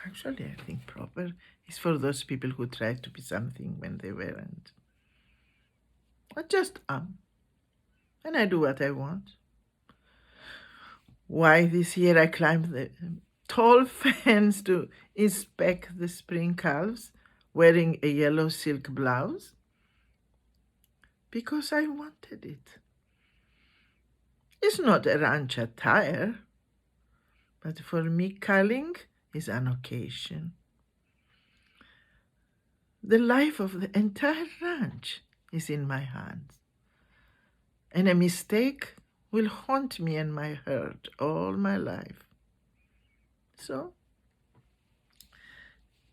Actually, I think proper is for those people who try to be something when they weren't. I just am, and I do what I want. Why this year I climbed the tall fence to inspect the spring calves wearing a yellow silk blouse? Because I wanted it. It's not a ranch attire, but for me, culling is an occasion. The life of the entire ranch is in my hands, and a mistake will haunt me and my herd all my life. So,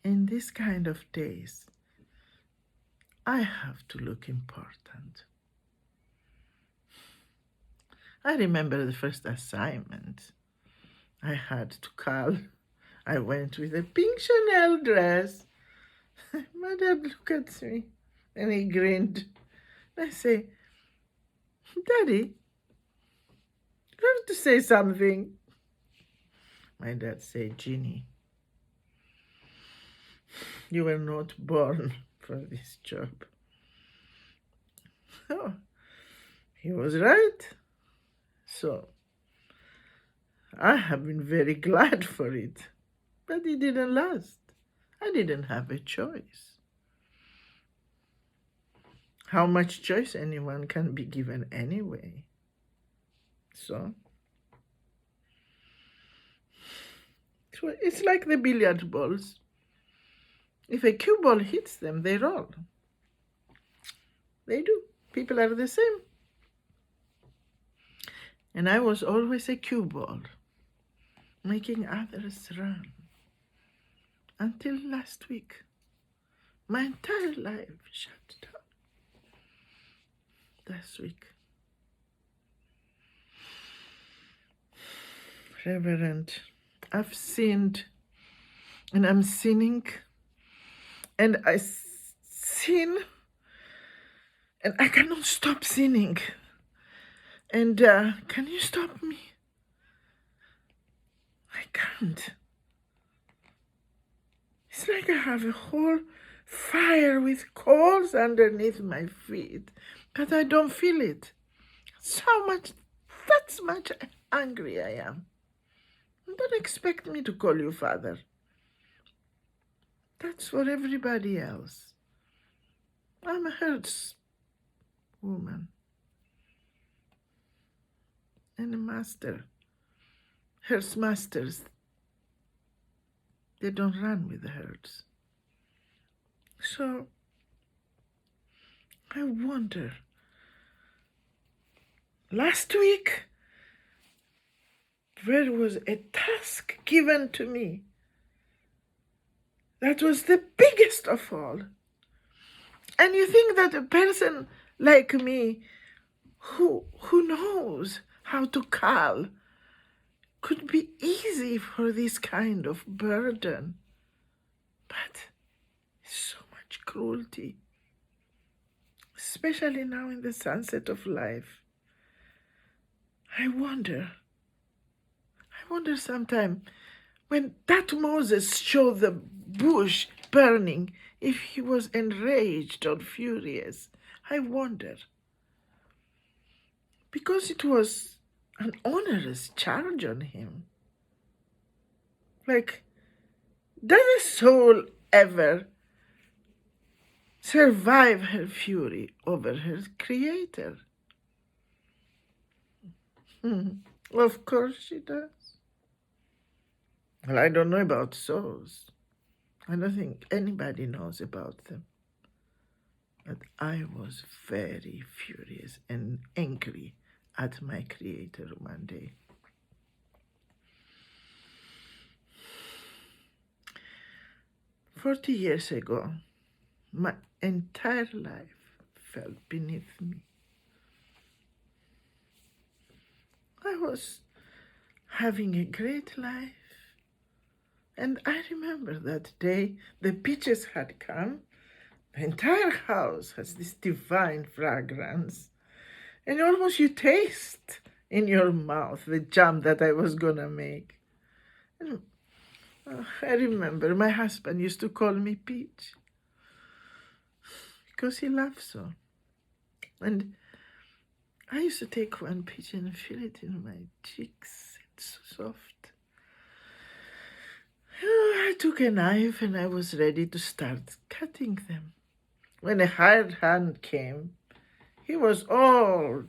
in this kind of days, I have to look important. I remember the first assignment I had to cull. I went with a pink Chanel dress. My dad looked at me and he grinned. I say, Daddy, you have to say something. My dad said, Jeannie, you were not born for this job. Oh, he was right. So I have been very glad for it. But it didn't last. I didn't have a choice. How much choice anyone can be given anyway? So it's like the billiard balls. If a cue ball hits them, they roll. They do. People are the same. And I was always a cue ball, making others run. Until last week, my entire life shut down. Last week. Reverend, I've sinned, and I'm sinning, and I sin, and I cannot stop sinning. And can you stop me? I can't. It's like I have a whole fire with coals underneath my feet, but I don't feel it. That's much angry I am. Don't expect me to call you father. That's for everybody else. I'm a hurts woman and a master. Hurts masters, they don't run with the herds. So I wonder, last week there was a task given to me that was the biggest of all. And you think that a person like me who knows how to cull could be easy for this kind of burden. But so much cruelty, especially now in the sunset of life. I wonder sometime when that Moses showed the bush burning, if he was enraged or furious. I wonder. Because it was an onerous charge on him. Like, does a soul ever survive her fury over her creator? Of course she does. Well, I don't know about souls. I don't think anybody knows about them. But I was very furious and angry at my creator one day. "40 years ago, my entire life fell beneath me. I was having a great life. And I remember that day the peaches had come. The entire house has this divine fragrance. And almost you taste in your mouth the jam that I was gonna make. And Oh, I remember my husband used to call me Peach because he laughed so. And I used to take one peach and feel it in my cheeks. It's so soft. I took a knife and I was ready to start cutting them. When a hired hand came, he was all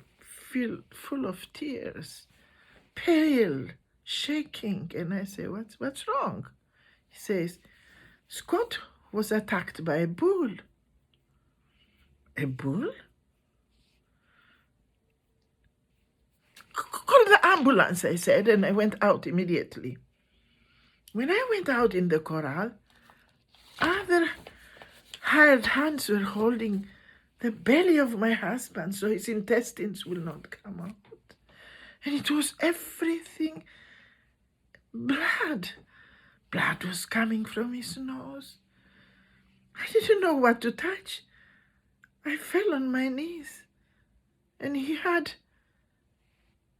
full of tears, pale, shaking. And I say, what's wrong? He says, Scott was attacked by a bull. A bull? Call the ambulance, I said, and I went out immediately. When I went out in the corral, other hired hands were holding the belly of my husband so his intestines will not come out. And it was everything blood. Blood was coming from his nose. I didn't know what to touch. I fell on my knees, and he had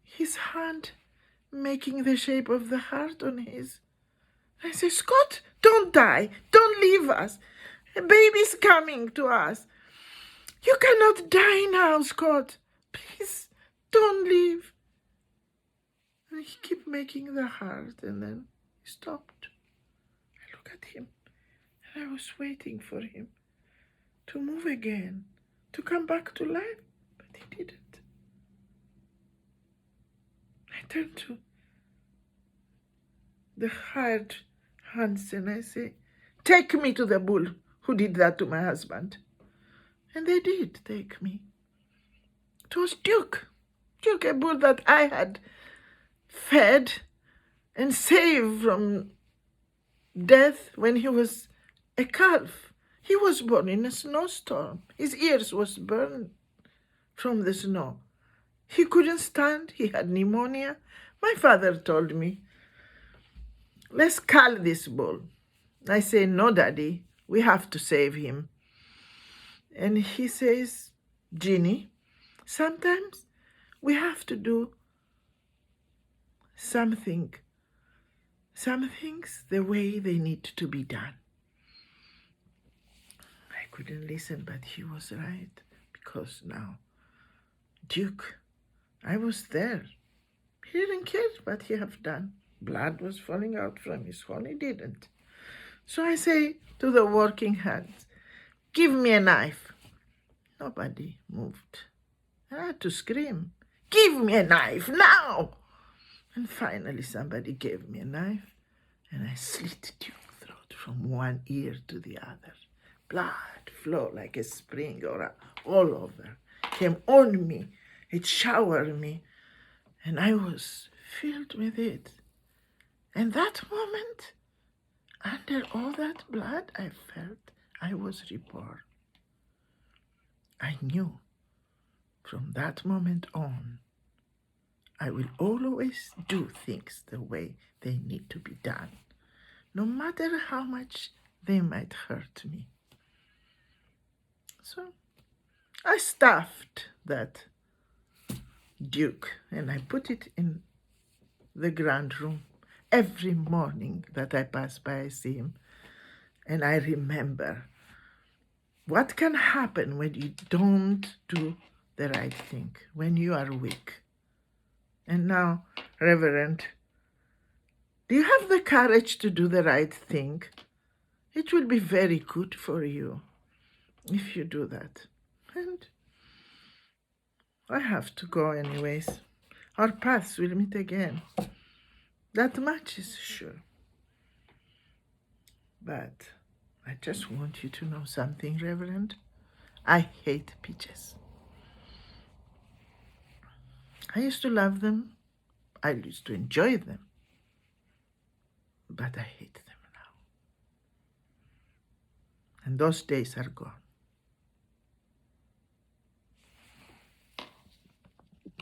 his hand making the shape of the heart on his. I said, Scott, don't die. Don't leave us. A baby's coming to us. You cannot die now, Scott. Please, don't leave. And he kept making the heart, and then he stopped. I look at him, and I was waiting for him to move again, to come back to life, but he didn't. I turned to the hired hands and I say, take me to the bull who did that to my husband. And they did take me. It was Duke, a bull that I had fed and saved from death when he was a calf. He was born in a snowstorm. His ears was burned from the snow. He couldn't stand. He had pneumonia. My father told me, let's cull this bull. I say, no, Daddy, we have to save him. And he says, Jeannie, sometimes we have to do some things the way they need to be done. I couldn't listen, but he was right, because now, Duke, I was there. He didn't care what he have done. Blood was falling out from his horn. He didn't. So I say to the working hands, give me a knife. Nobody moved. I had to scream, give me a knife now. And finally somebody gave me a knife, and I slit Duke's throat from one ear to the other. Blood flowed like a spring all over, came on me. It showered me, and I was filled with it. And that moment, under all that blood I felt, I was reborn. I knew from that moment on, I will always do things the way they need to be done, no matter how much they might hurt me. So I stuffed that Duke and I put it in the grand room. Every morning that I pass by, I see him, and I remember what can happen when you don't do the right thing, when you are weak. And now, Reverend, do you have the courage to do the right thing? It will be very good for you if you do that. And I have to go anyways. Our paths will meet again. That much is sure. But I just want you to know something, Reverend. I hate peaches. I used to love them. I used to enjoy them. But I hate them now. And those days are gone.